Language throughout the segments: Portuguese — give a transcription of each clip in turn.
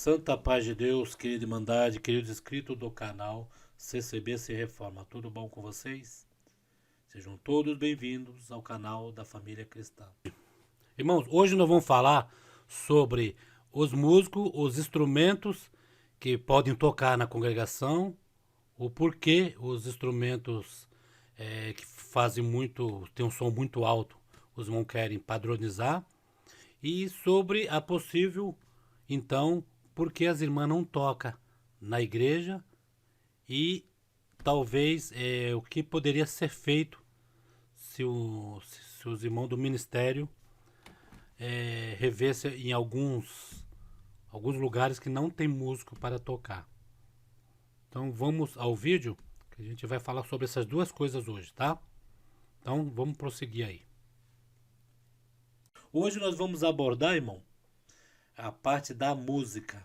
Santa paz de Deus, querida Irmandade, queridos inscritos do canal CCB Se Reforma. Tudo bom com vocês? Sejam todos bem-vindos ao canal da Família Cristã. Irmãos, hoje nós vamos falar sobre os músicos, os instrumentos que podem tocar na congregação, o porquê os instrumentos que tem um som muito alto, os irmãos querem padronizar, e sobre a possível, então, porque as irmãs não tocam na igreja e talvez o que poderia ser feito se os irmãos do ministério revessem em alguns lugares que não tem músico para tocar. Então vamos ao vídeo, que a gente vai falar sobre essas duas coisas hoje, tá? Então vamos prosseguir aí. Hoje nós vamos abordar, irmão, a parte da música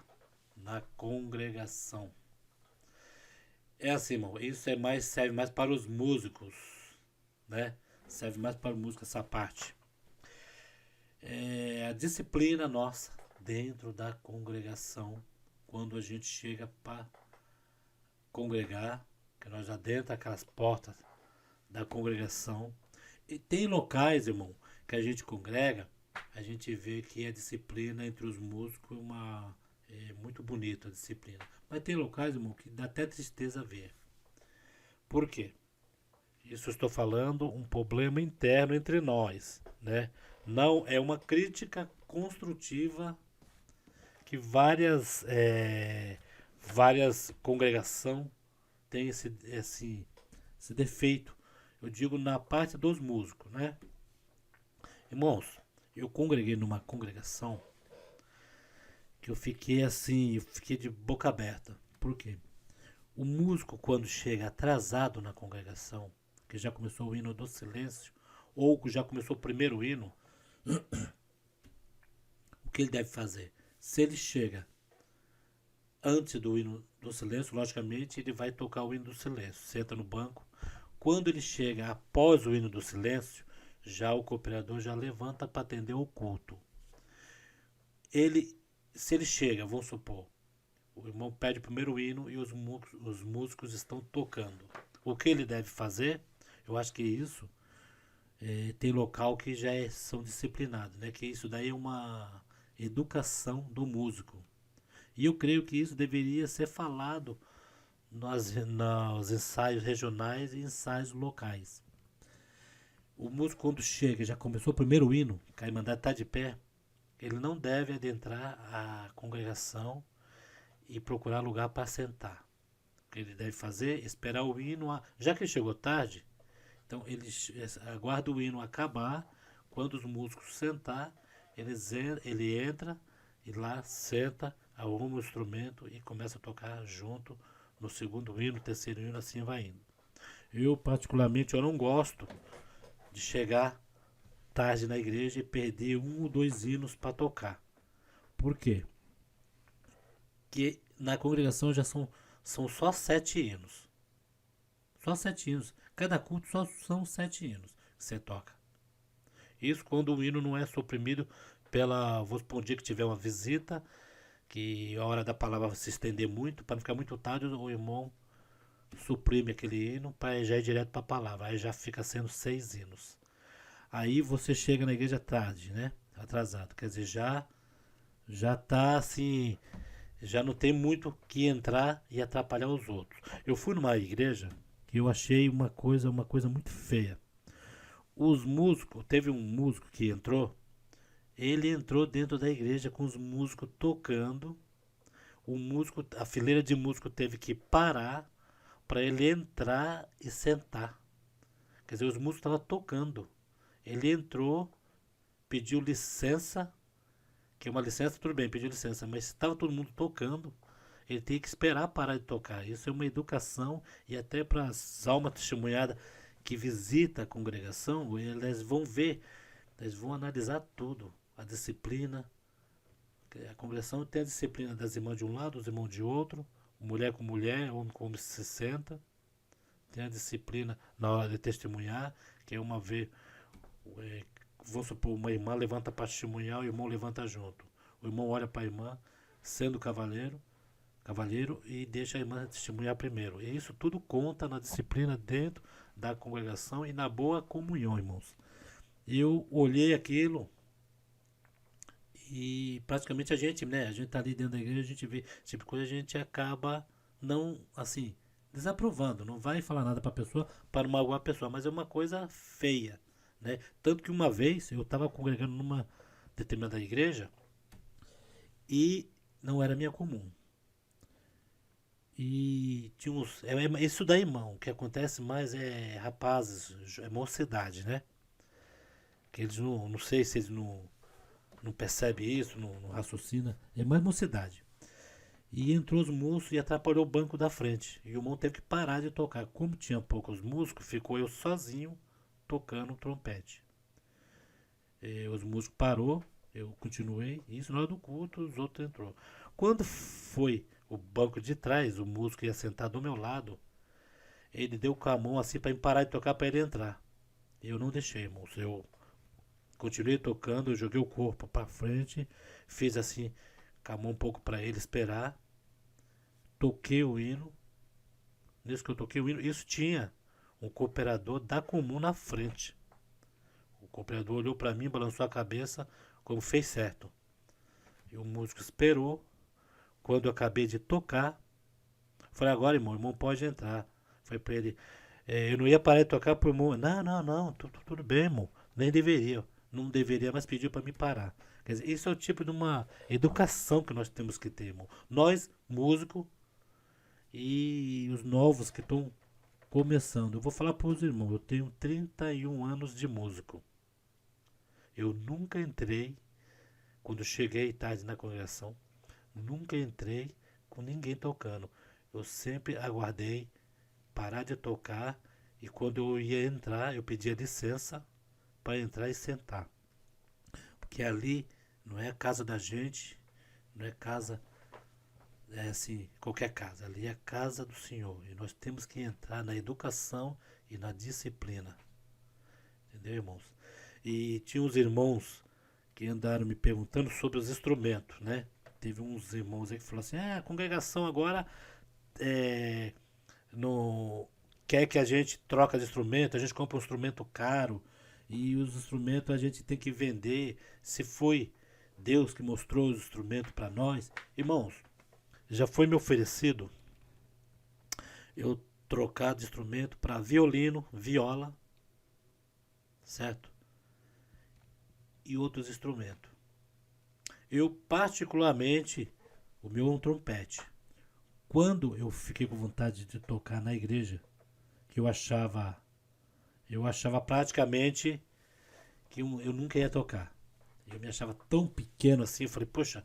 na congregação. É assim, irmão, isso serve mais para os músicos, né? Serve mais para o músico essa parte. A disciplina nossa dentro da congregação, quando a gente chega para congregar, que nós já dentro daquelas portas da congregação. E tem locais, irmão, que a gente congrega, a gente vê que a disciplina entre os músicos é muito bonita a disciplina. Mas tem locais, irmão, que dá até tristeza ver. Por quê? Isso eu estou falando um problema interno entre nós, né? Não é uma crítica construtiva que várias congregações têm esse defeito. Eu digo na parte dos músicos, né? Irmãos, eu congreguei numa congregação que eu fiquei de boca aberta. Por quê? O músico, quando chega atrasado na congregação, que já começou o hino do silêncio, ou que já começou o primeiro hino, o que ele deve fazer? Se ele chega antes do hino do silêncio, logicamente ele vai tocar o hino do silêncio, senta no banco. Quando ele chega após o hino do silêncio, já o cooperador já levanta para atender o culto. Se ele chega, vamos supor, o irmão pede o primeiro hino e os músicos estão tocando. O que ele deve fazer? Eu acho que isso tem local que já são disciplinados, né? Que isso daí é uma educação do músico. E eu creio que isso deveria ser falado nos ensaios regionais e ensaios locais. O músico, quando chega, já começou o primeiro hino, que a Irmandade está de pé, ele não deve adentrar a congregação e procurar lugar para sentar. O que ele deve fazer? Esperar o hino. Já que ele chegou tarde, então ele aguarda o hino acabar. Quando os músicos sentar, ele entra e lá senta, arruma o instrumento e começa a tocar junto no segundo hino, terceiro hino, assim vai indo. Eu, particularmente, eu não gosto de chegar tarde na igreja e perder um ou dois hinos para tocar. Por quê? Porque na congregação já são só 7 hinos. Só 7 hinos. Cada culto só são 7 hinos que você toca. Isso quando o hino não é suprimido vou supor, um dia que tiver uma visita, que a hora da palavra vai se estender muito, para não ficar muito tarde, o irmão suprime aquele hino para já ir direto para a palavra. Aí já fica sendo 6 hinos. Aí você chega na igreja tarde, né? Atrasado. Quer dizer, já tá assim, já não tem muito que entrar e atrapalhar os outros. Eu fui numa igreja que eu achei uma coisa muito feia. Os músicos, teve um músico que entrou, ele entrou dentro da igreja com os músicos tocando. A fileira de músicos teve que parar para ele entrar e sentar. Quer dizer, os músicos estavam tocando. Ele entrou, pediu licença, que é uma licença, tudo bem, pediu licença, mas estava todo mundo tocando, ele tem que esperar parar de tocar. Isso é uma educação, e até para as almas testemunhadas que visitam a congregação, eles vão ver, eles vão analisar tudo, a disciplina. A congregação tem a disciplina das irmãs de um lado, dos irmãos de outro, mulher com mulher, homem com homem se senta. Tem a disciplina na hora de testemunhar, que é uma vez, vamos supor, uma irmã levanta para testemunhar, o irmão levanta junto. O irmão olha para a irmã, sendo cavalheiro e deixa a irmã testemunhar primeiro. E isso tudo conta na disciplina dentro da congregação e na boa comunhão, irmãos. Eu olhei aquilo e praticamente a gente, né, a gente tá ali dentro da igreja, a gente vê esse tipo de coisa, a gente acaba não, assim, desaprovando, não vai falar nada pra pessoa para não magoar a pessoa, mas é uma coisa feia, né? Tanto que uma vez eu estava congregando numa determinada igreja e não era minha comum. E tinha uns. Isso daí, irmão. O que acontece mais é rapazes, é mocidade, né? Que eles não sei se eles não percebem isso, não raciocina. É mais mocidade. E entrou os músicos e atrapalhou o banco da frente. E o irmão teve que parar de tocar. Como tinha poucos músicos, ficou eu sozinho tocando trompete. E os músicos parou, eu continuei. Isso na hora do culto, os outros entrou. Quando foi o banco de trás, o músico ia sentar do meu lado. Ele deu com a mão assim para parar de tocar para ele entrar. Eu não deixei, irmãos. Eu continuei tocando, eu joguei o corpo para frente, fiz assim, com a mão um pouco para ele esperar. Toquei o hino. Nisso que eu toquei o hino, isso tinha um cooperador da comum na frente. O cooperador olhou para mim, balançou a cabeça, como fez certo. E o músico esperou. Quando eu acabei de tocar, falei, agora, irmão pode entrar. Falei para ele, eu não ia parar de tocar por irmão. Não, tudo bem, irmão. Nem deveria. Não deveria, mas pediu para me parar. Quer dizer, isso é o tipo de uma educação que nós temos que ter, irmão. Nós, músicos, e os novos que estão começando. Eu vou falar para os irmãos, eu tenho 31 anos de músico. Eu nunca entrei, quando cheguei tarde na congregação, nunca entrei com ninguém tocando. Eu sempre aguardei parar de tocar e quando eu ia entrar, eu pedia licença para entrar e sentar. Porque ali não é a casa da gente, não é casa, é assim, qualquer casa. Ali é a casa do Senhor. E nós temos que entrar na educação e na disciplina. Entendeu, irmãos? E tinha uns irmãos que andaram me perguntando sobre os instrumentos, né? Teve uns irmãos aí que falaram assim: a congregação agora é, não quer que a gente troca de instrumento, a gente compra um instrumento caro e os instrumentos a gente tem que vender. Se foi Deus que mostrou os instrumentos para nós, irmãos, já foi me oferecido eu trocar de instrumento para violino, viola, certo? E outros instrumentos. Eu particularmente, o meu é um trompete. Quando eu fiquei com vontade de tocar na igreja, que eu achava praticamente que eu nunca ia tocar. Eu me achava tão pequeno assim, eu falei, poxa,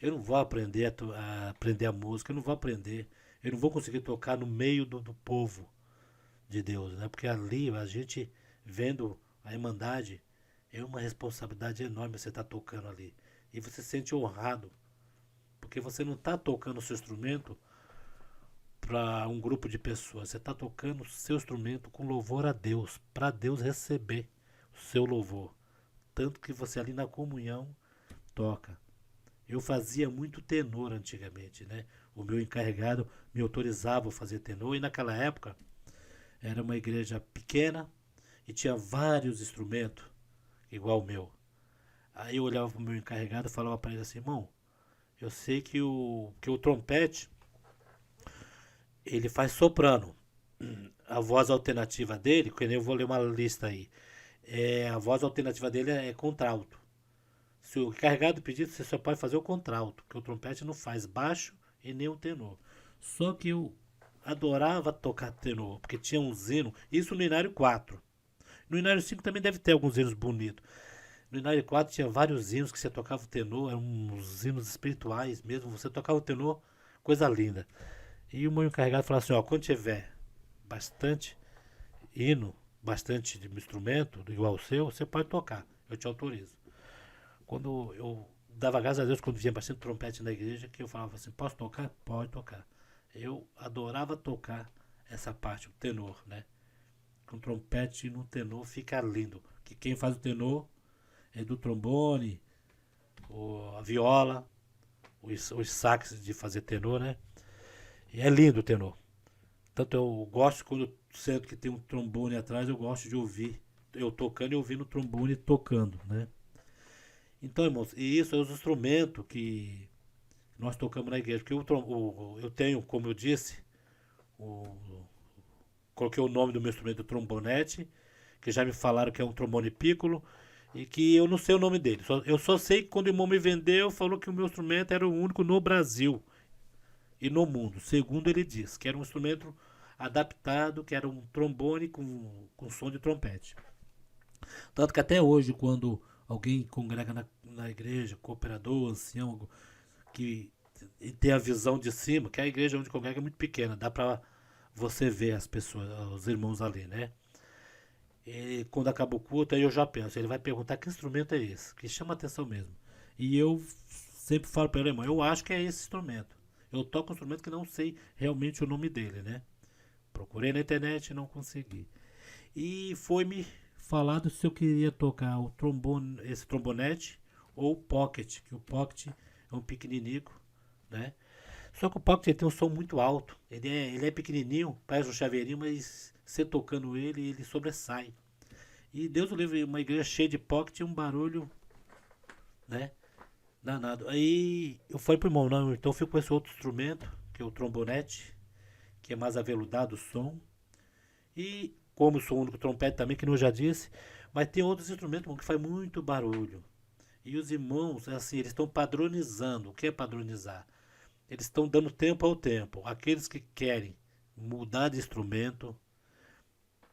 eu não vou aprender a aprender a música, eu não vou aprender, eu não vou conseguir tocar no meio do povo de Deus, né? Porque ali a gente vendo a irmandade é uma responsabilidade enorme você estar tocando ali. E você se sente honrado, porque você não está tocando o seu instrumento para um grupo de pessoas, você está tocando o seu instrumento com louvor a Deus, para Deus receber o seu louvor. Tanto que você ali na comunhão toca. Eu fazia muito tenor antigamente, né? O meu encarregado me autorizava a fazer tenor e naquela época era uma igreja pequena e tinha vários instrumentos igual o meu. Aí eu olhava para o meu encarregado e falava para ele assim, irmão, eu sei que o trompete ele faz soprano. A voz alternativa dele, que nem eu vou ler uma lista aí, a voz alternativa dele é contralto. Se o encarregado pedir, você só pode fazer o contralto, porque o trompete não faz baixo e nem o tenor. Só que eu adorava tocar tenor, porque tinha uns hinos, isso no Inário 4. No Inário 5 também deve ter alguns hinos bonitos. No Inário 4 tinha vários hinos que você tocava o tenor, eram uns hinos espirituais mesmo, você tocava o tenor, coisa linda. E o meu encarregado falou assim, ó, quando tiver bastante hino, bastante instrumento, igual o seu, você pode tocar, eu te autorizo. Quando eu dava graças a Deus quando vinha bastante trompete na igreja, que eu falava assim, posso tocar? Pode tocar. Eu adorava tocar essa parte, o tenor, né? Com trompete no tenor fica lindo. Que quem faz o tenor é do trombone, a viola, os saques de fazer tenor, né? E é lindo o tenor. Tanto eu gosto quando eu sinto que tem um trombone atrás, eu gosto de ouvir eu tocando e ouvindo o trombone tocando, né? Então, irmãos, e isso é os instrumentos que nós tocamos na igreja. Porque eu tenho, como eu disse, o, coloquei o nome do meu instrumento de trombonete, que já me falaram que é um trombone piccolo, e que eu não sei o nome dele. Eu só sei que quando o irmão me vendeu, falou que o meu instrumento era o único no Brasil e no mundo. Segundo ele disse, que era um instrumento adaptado, que era um trombone com som de trompete. Tanto que até hoje, quando alguém congrega na igreja, cooperador, ancião, que tem a visão de cima, que a igreja onde congrega é muito pequena, dá pra você ver as pessoas, os irmãos ali, né? E quando acaba o culto, aí eu já penso, ele vai perguntar que instrumento é esse, que chama atenção mesmo. E eu sempre falo para ele, irmão, eu acho que é esse instrumento. Eu toco um instrumento que não sei realmente o nome dele, né? Procurei na internet e não consegui. E foi me falado se eu queria tocar o trombone, esse trombonete ou o pocket, que o pocket é um pequeninico, né? Só que o pocket tem um som muito alto. Ele é pequenininho, parece um chaveirinho, mas você tocando ele, ele sobressai. E Deus o livre, uma igreja cheia de pocket e um barulho, né? Danado. Aí eu falei pro irmão, não, então eu fico com esse outro instrumento, que é o trombonete, que é mais aveludado o som. E como eu sou o único trompete também, que não já disse, mas tem outros instrumentos irmão, que faz muito barulho. E os irmãos, assim, eles estão padronizando. O que é padronizar? Eles estão dando tempo ao tempo. Aqueles que querem mudar de instrumento,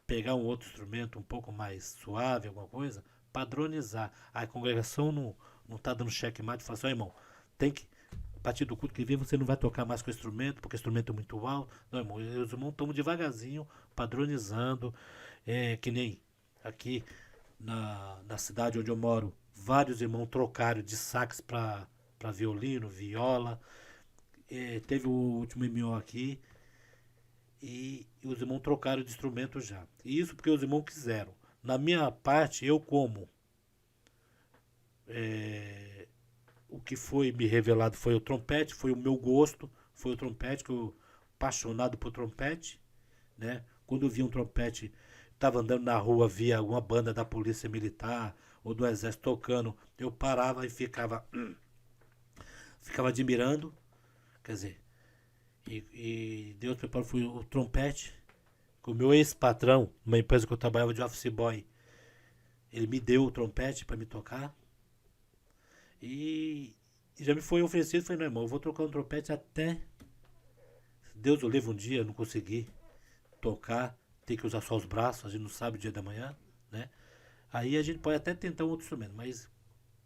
pegar um outro instrumento um pouco mais suave, alguma coisa, padronizar. A congregação não está dando checkmate e fala assim, oh, irmão, tem que, a partir do culto que vem, você não vai tocar mais com o instrumento, porque o instrumento é muito alto. Não, irmão, os irmãos estão devagarzinho, padronizando, que nem aqui na cidade onde eu moro, vários irmãos trocaram de sax para violino, viola. Teve o último MO aqui e os irmãos trocaram de instrumento já. E isso porque os irmãos quiseram. Na minha parte, eu como é, o que foi me revelado foi o trompete, foi o meu gosto, foi o trompete, que eu apaixonado por trompete, né? Quando eu via um trompete, estava andando na rua, via alguma banda da polícia militar ou do exército tocando, eu parava e ficava admirando, quer dizer, e Deus preparou, foi o trompete, que o meu ex-patrão, numa empresa que eu trabalhava de office boy, ele me deu o trompete para me tocar, e já me foi oferecido, falei, não irmão, eu vou trocar um trompete até Deus o livre um dia, eu não consegui tocar, tem que usar só os braços, a gente não sabe o dia da manhã, né? Aí a gente pode até tentar um outro instrumento, mas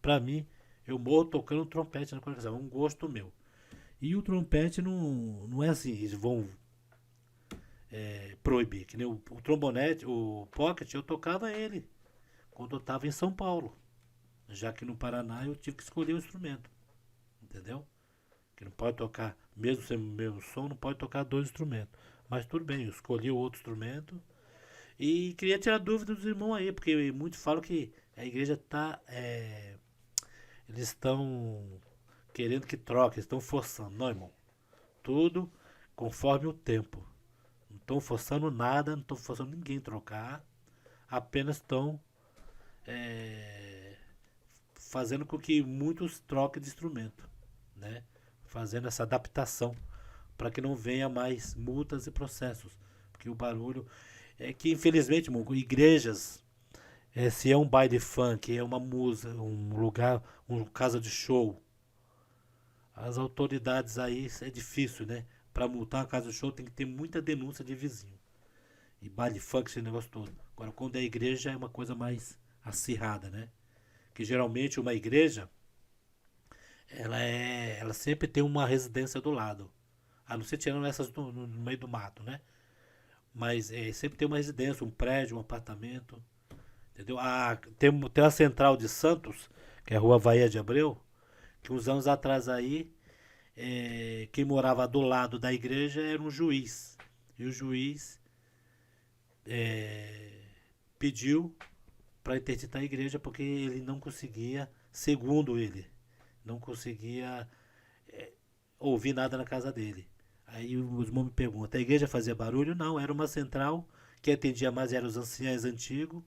pra mim, eu morro tocando trompete na congregação, é um gosto meu. E o trompete não é assim, eles vão proibir, que nem o trombonete, o pocket, eu tocava ele quando eu estava em São Paulo, já que no Paraná eu tive que escolher o instrumento, entendeu? Que não pode tocar, mesmo sendo o mesmo som, não pode tocar dois instrumentos. Mas tudo bem, eu escolhi o outro instrumento. E queria tirar dúvida dos irmãos aí, porque muitos falam que a igreja está. Eles estão querendo que troque, estão forçando. Não, irmão. Tudo conforme o tempo. Não estão forçando nada, não estão forçando ninguém a trocar. Apenas estão fazendo com que muitos troquem de instrumento, né? Fazendo essa adaptação para que não venha mais multas e processos. Porque o barulho é que, infelizmente, irmão, igrejas, se é um baile funk, é uma música, um lugar, uma casa de show, as autoridades aí é difícil, né? Para multar a casa de show tem que ter muita denúncia de vizinho. E baile funk, esse negócio todo. Agora, quando é igreja, é uma coisa mais acirrada, né? Que geralmente uma igreja, ela sempre tem uma residência do lado. A não ser tirando essas no meio do mato, né? Mas sempre tem uma residência, um prédio, um apartamento. Entendeu? Tem a central de Santos, que é a Rua Bahia de Abreu, que uns anos atrás aí, quem morava do lado da igreja era um juiz. E o juiz pediu para interditar a igreja porque ele não conseguia, segundo ele, não conseguia ouvi nada na casa dele. Aí os irmãos me perguntam, a igreja fazia barulho? Não, era uma central, quem atendia mais eram os anciães antigos,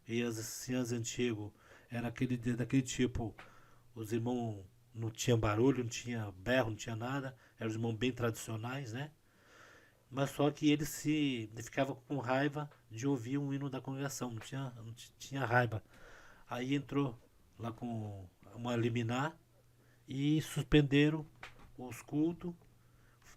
e os anciãos antigos era daquele tipo, os irmãos não tinham barulho, não tinha berro, não tinha nada, eram os irmãos bem tradicionais, né? Mas só que ele ficava com raiva de ouvir um hino da congregação, não tinha raiva. Aí entrou lá com uma liminar e suspenderam os cultos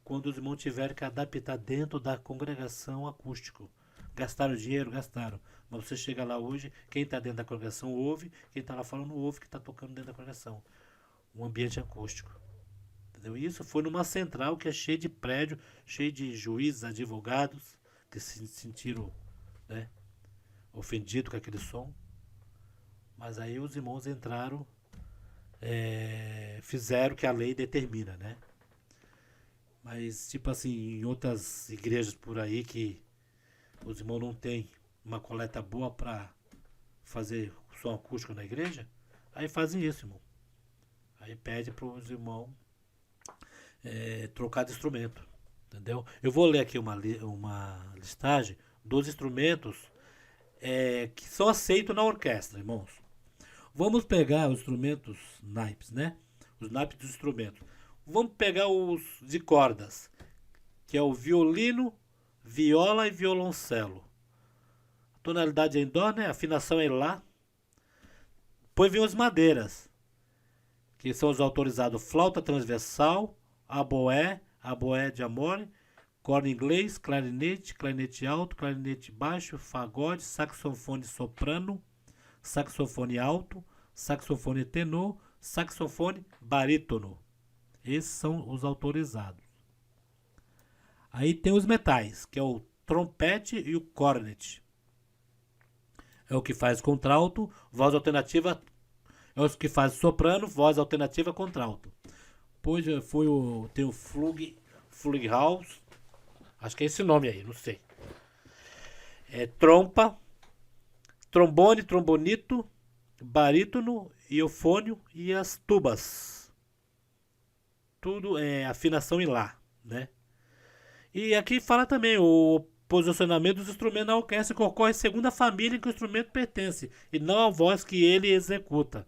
quando os irmãos tiveram que adaptar dentro da congregação acústico. Gastaram dinheiro? Gastaram. Mas você chega lá hoje, quem está dentro da congregação ouve, quem está lá fora não ouve que está tocando dentro da congregação. Um ambiente acústico. Entendeu? Isso foi numa central que é cheia de prédio, cheio de juízes, advogados, que se sentiram, né, ofendidos com aquele som. Mas aí os irmãos entraram, fizeram o que a lei determina, né? Mas, tipo assim, em outras igrejas por aí que os irmãos não têm uma coleta boa para fazer som acústico na igreja, aí fazem isso, irmão. Aí pede para os irmãos trocar de instrumento, entendeu? Eu vou ler aqui uma listagem dos instrumentos que são aceitos na orquestra, irmãos. Vamos pegar os instrumentos naipes, né? Os naipes dos instrumentos. Vamos pegar os de cordas, que é o violino, viola e violoncelo. A tonalidade é em dó, né? A afinação é em lá. Depois vem os madeiras, que são os autorizados flauta transversal, aboé de amore, corno inglês, clarinete, clarinete alto, clarinete baixo, fagode, saxofone soprano, saxofone alto, saxofone tenor, saxofone barítono. Esses são os autorizados. Aí tem os metais, que é o trompete e o cornet. É o que faz contralto, voz alternativa. É o que faz soprano, voz alternativa, contralto. Depois tem o Flughaus. Acho que é esse nome aí, não sei. Trompa, trombone, trombonito, barítono, iofônio e as tubas. Tudo é afinação em lá, né? E aqui fala também o posicionamento dos instrumentos na orquestra que ocorre segundo a família em que o instrumento pertence e não a voz que ele executa,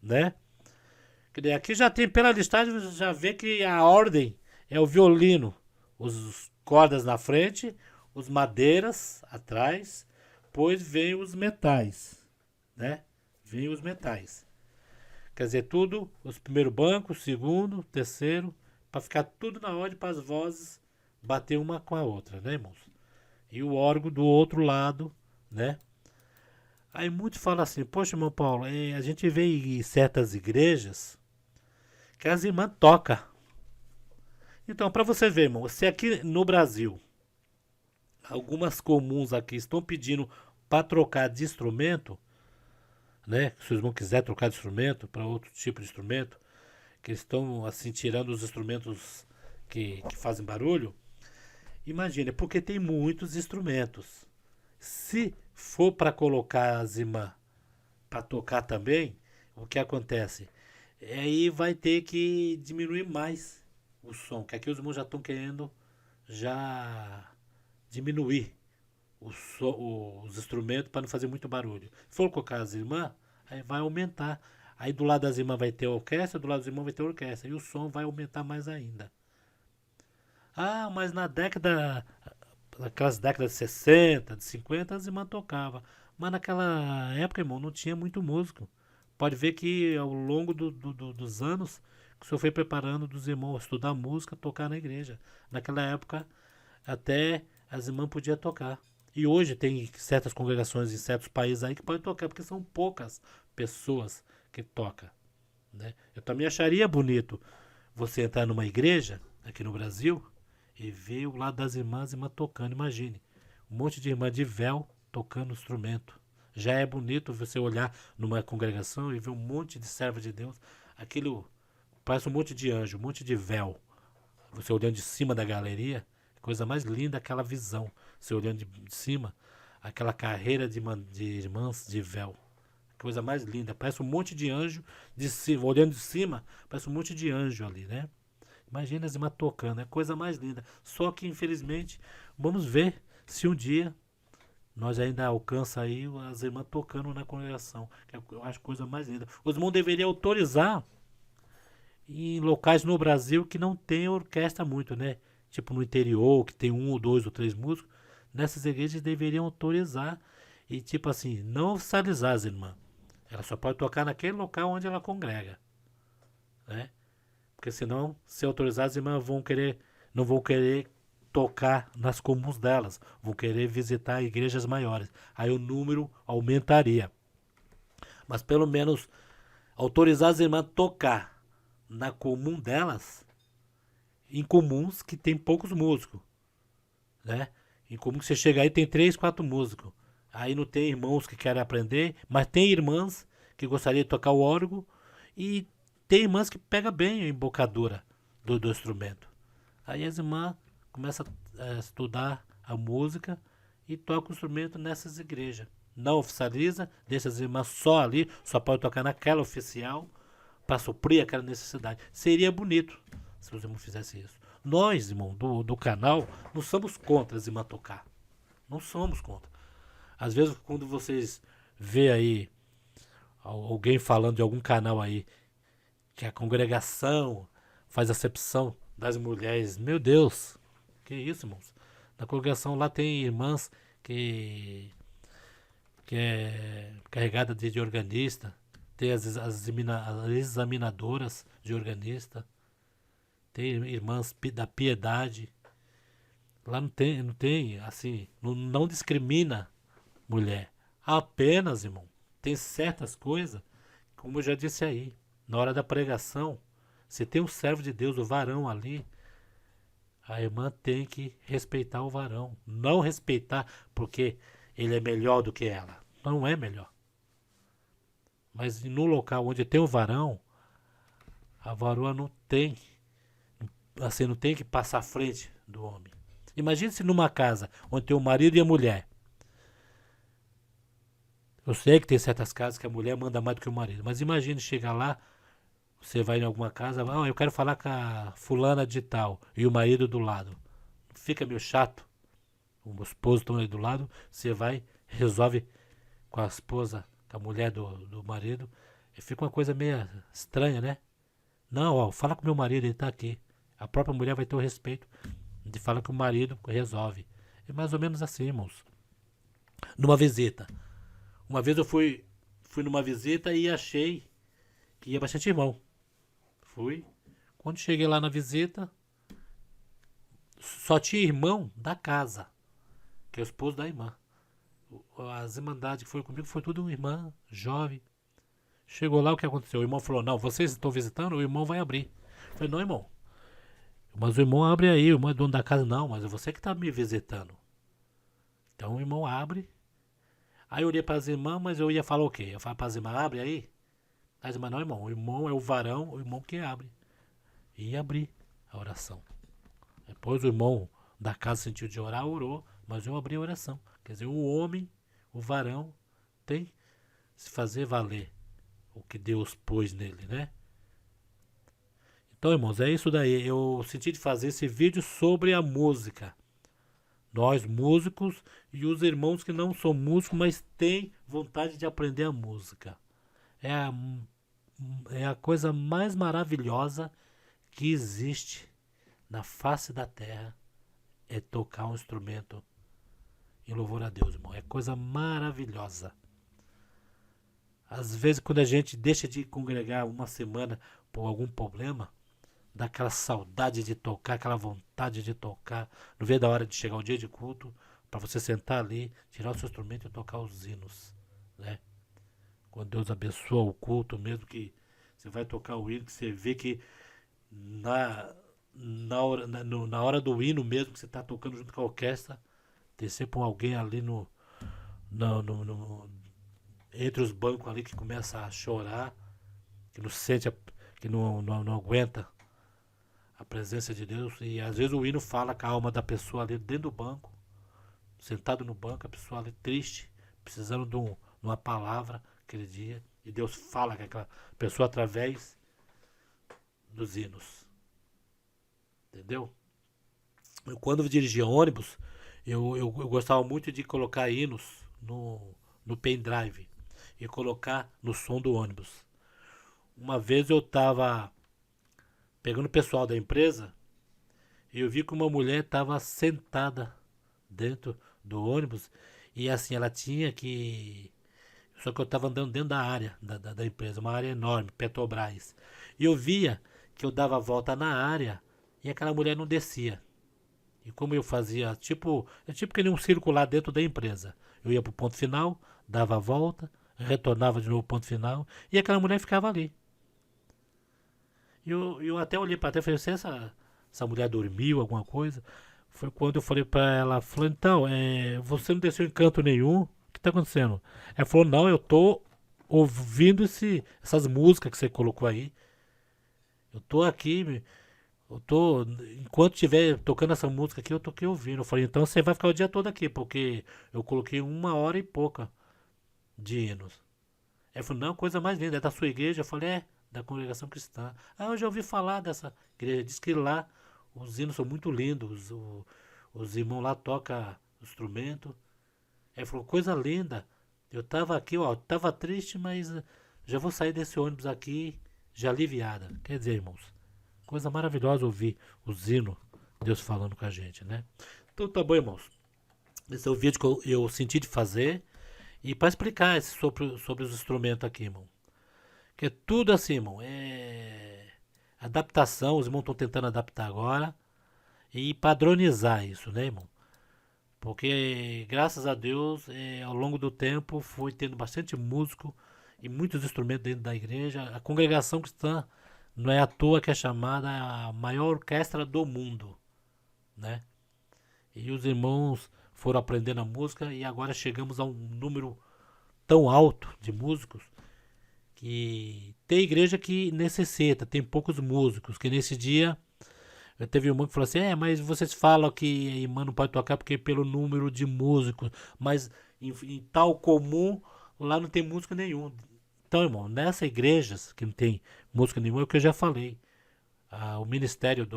né? Aqui já tem, pela listagem, já vê que a ordem é o violino, os cordas na frente, os madeiras atrás, depois vem os metais, né? Vem os metais. Quer dizer, tudo, os primeiro banco, segundo, terceiro, para ficar tudo na ordem para as vozes bater uma com a outra, né, irmãos? E o órgão do outro lado, né? Aí muitos falam assim, poxa, irmão Paulo, a gente vê em certas igrejas que as irmãs tocam. Então, para você ver, irmão, se aqui no Brasil, algumas comuns aqui estão pedindo para trocar de instrumento, né? Se os irmãos quiserem trocar de instrumento para outro tipo de instrumento, que eles estão assim tirando os instrumentos que fazem barulho, imagina, porque tem muitos instrumentos. Se for para colocar as irmãs para tocar também, o que acontece? Aí vai ter que diminuir mais o som, que aqui os irmãos já estão querendo já diminuir os instrumentos para não fazer muito barulho. Se for colocar as irmãs, aí vai aumentar. Aí do lado das irmãs vai ter a orquestra, do lado dos irmãos vai ter a orquestra. E o som vai aumentar mais ainda. Ah, mas naquelas décadas de 60, de 50, as irmãs tocavam. Mas naquela época, irmão, não tinha muito músico. Pode ver que ao longo dos anos, que o senhor foi preparando dos irmãos a estudar música, tocar na igreja. Naquela época, até as irmãs podiam tocar. E hoje tem certas congregações em certos países aí que podem tocar, porque são poucas pessoas que tocam, né? Eu também acharia bonito você entrar numa igreja, aqui no Brasil, e ver o lado das irmãs tocando. Imagine, um monte de irmã de véu tocando instrumento. Já é bonito você olhar numa congregação e ver um monte de serva de Deus. Aquilo parece um monte de anjo, um monte de véu. Você olhando de cima da galeria, coisa mais linda aquela visão. Você olhando de cima, aquela carreira de irmãs de véu. Coisa mais linda. Parece um monte de anjo de cima. Olhando de cima, parece um monte de anjo ali, né? Imagina as irmãs tocando, é a coisa mais linda. Só que, infelizmente, vamos ver se um dia nós ainda alcança aí as irmãs tocando na congregação. Que eu acho a coisa mais linda. Os irmãos deveriam autorizar em locais no Brasil que não tem orquestra muito, né? Tipo no interior, que tem um ou dois ou três músicos. Nessas igrejas deveriam autorizar e, tipo assim, não oficializar as irmãs. Ela só pode tocar naquele local onde ela congrega, né? Porque senão, se autorizar, as irmãs não vão querer tocar nas comuns delas, vão querer visitar igrejas maiores. Aí o número aumentaria. Mas pelo menos autorizar as irmãs a tocar na comum delas, em comuns que tem poucos músicos, né? Em comum que você chega aí tem três, quatro músicos. Aí não tem irmãos que querem aprender, mas tem irmãs que gostariam de tocar o órgão e tem irmãs que pegam bem a embocadura do instrumento. Aí as irmãs começam a estudar a música e tocam o instrumento nessas igrejas. Não oficializa, deixa as irmãs só ali, só pode tocar naquela oficial para suprir aquela necessidade. Seria bonito se os irmãos fizessem isso. Nós, irmão, do canal, não somos contra as irmãs tocar. Não somos contra. Às vezes, quando vocês vê aí alguém falando de algum canal aí que a congregação faz acepção das mulheres, meu Deus, que isso, irmãos? Na congregação lá tem irmãs que é carregada de organista, tem as examinadoras de organista, tem irmãs da piedade. Lá não tem, assim, não discrimina mulher. Apenas, irmão, tem certas coisas, como eu já disse aí, na hora da pregação, se tem um servo de Deus, o varão ali, a irmã tem que respeitar o varão. Não respeitar porque ele é melhor do que ela. Não é melhor. Mas no local onde tem o varão, a varoa não tem, assim, não tem que passar à frente do homem. Imagine se numa casa onde tem o marido e a mulher. Eu sei que tem certas casas que a mulher manda mais do que o marido, mas imagine chegar lá, você vai em alguma casa, eu quero falar com a fulana de tal e o marido do lado. Fica meio chato. O esposo está ali do lado, você vai, resolve com a esposa, com a mulher do marido, e fica uma coisa meio estranha, né? Não, ó, fala com meu marido, ele tá aqui. A própria mulher vai ter o respeito de falar que o marido resolve. É mais ou menos assim, irmãos. Numa visita. Uma vez eu fui numa visita e achei que ia bastante irmão. Fui. Quando cheguei lá na visita, só tinha irmão da casa, que é o esposo da irmã. As irmandades que foram comigo foi tudo irmã, jovem. Chegou lá, o que aconteceu? O irmão falou: Não, vocês estão visitando, o irmão vai abrir. Eu falei: Não, irmão. Mas o irmão abre aí, o irmão é dono da casa. Não, mas é você que está me visitando. Então o irmão abre. Aí eu olhei para as irmãs, mas eu ia falar o quê? Eu falava para as irmãs: Abre aí. As irmãs: Não, irmão. O irmão é o varão, o irmão que abre. E ia abrir a oração. Depois o irmão da casa sentiu de orar, orou, mas eu abri a oração. Quer dizer, o homem, o varão, tem que se fazer valer o que Deus pôs nele, né? Então, irmãos, é isso daí. Eu senti de fazer esse vídeo sobre a música. Nós, músicos, e os irmãos que não são músicos, mas têm vontade de aprender a música. É a, é a coisa mais maravilhosa que existe na face da terra. É tocar um instrumento em louvor a Deus, irmão. É coisa maravilhosa. Às vezes, quando a gente deixa de congregar uma semana por algum problema, dá aquela saudade de tocar, aquela vontade de tocar. Não vê da hora de chegar o dia de culto, para você sentar ali, tirar o seu instrumento e tocar os hinos, né? Quando Deus abençoa o culto, mesmo que você vai tocar o hino, que você vê que na, na hora do hino mesmo, que você está tocando junto com a orquestra, tem sempre alguém ali no, no, no- entre os bancos ali que começa a chorar, que não sente, que não aguenta a presença de Deus. E às vezes o hino fala com a alma da pessoa ali dentro do banco, sentado no banco, a pessoa ali triste, precisando de uma palavra aquele dia. E Deus fala com aquela pessoa através dos hinos. entendeu? Quando eu dirigia ônibus, eu gostava muito de colocar hinos no pendrive e colocar no som do ônibus. Uma vez eu tava pegando o pessoal da empresa e eu vi que uma mulher estava sentada dentro do ônibus e assim ela tinha que. Só que eu estava andando dentro da área da empresa, uma área enorme, Petrobras. E eu via que eu dava a volta na área e aquela mulher não descia. E como eu fazia, tipo que nem um círculo lá dentro da empresa. Eu ia pro ponto final, dava a volta, retornava de novo pro ponto final, e aquela mulher ficava ali. E eu até olhei pra trás e falei, se essa mulher dormiu, alguma coisa. Foi quando eu falei pra ela, falou, então, você não desceu em canto nenhum, o que tá acontecendo? Ela falou, não, eu tô ouvindo essas músicas que você colocou aí. Eu tô aqui, eu tô. Enquanto estiver tocando essa música aqui, eu tô aqui ouvindo. Eu falei, então você vai ficar o dia todo aqui, porque eu coloquei 1 hora e pouca de hinos. Ela falou, não, coisa mais linda, é da sua igreja? Eu falei, da congregação cristã. Ah, eu já ouvi falar dessa igreja. Diz que lá os hinos são muito lindos, os irmãos lá tocam instrumento. Ela falou, coisa linda. Eu tava aqui, ó, tava triste, mas já vou sair desse ônibus aqui já aliviada. Quer dizer, irmãos, coisa maravilhosa ouvir os hinos, Deus falando com a gente, né? Então tá bom, irmãos. Esse é o vídeo que eu senti de fazer. E para explicar sobre os instrumentos aqui, irmão. Que é tudo assim, irmão. É adaptação, os irmãos estão tentando adaptar agora. E padronizar isso, né, irmão? Porque, graças a Deus, ao longo do tempo, foi tendo bastante músico e muitos instrumentos dentro da igreja. A congregação cristã não é à toa que é chamada a maior orquestra do mundo, né? E os irmãos foram aprendendo a música e agora chegamos a um número tão alto de músicos que tem igreja que necessita, tem poucos músicos, que nesse dia teve um irmão que falou assim, mas vocês falam que a irmã não pode tocar porque pelo número de músicos, mas em tal comum lá não tem música nenhum. Então, irmão, nessa igreja que não tem música nenhuma, é o que eu já falei. O ministério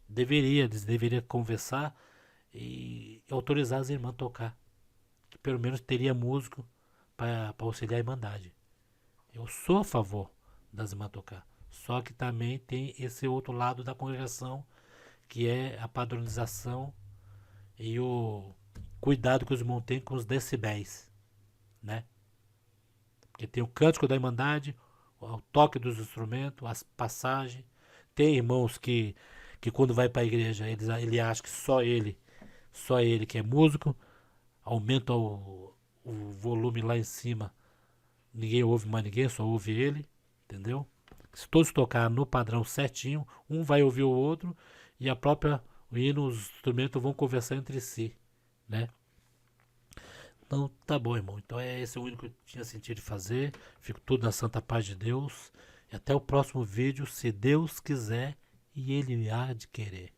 deveria conversar e autorizar as irmãs a tocar. Que pelo menos teria músico para auxiliar a irmandade. Eu sou a favor das irmãs tocar. Só que também tem esse outro lado da congregação, que é a padronização e o cuidado que os irmãos têm com os decibéis, né? Porque tem o cântico da irmandade, o toque dos instrumentos, as passagens. Tem irmãos que quando vai para a igreja, ele acha que só ele que é músico, aumenta o volume lá em cima, ninguém ouve mais ninguém, só ouve ele, entendeu? Se todos tocar no padrão certinho, um vai ouvir o outro e a própria o hino, os instrumentos vão conversar entre si, né? Então tá bom, irmão. Então esse é o único que eu tinha sentido de fazer. Fico tudo na santa paz de Deus. E até o próximo vídeo, se Deus quiser e Ele há de querer.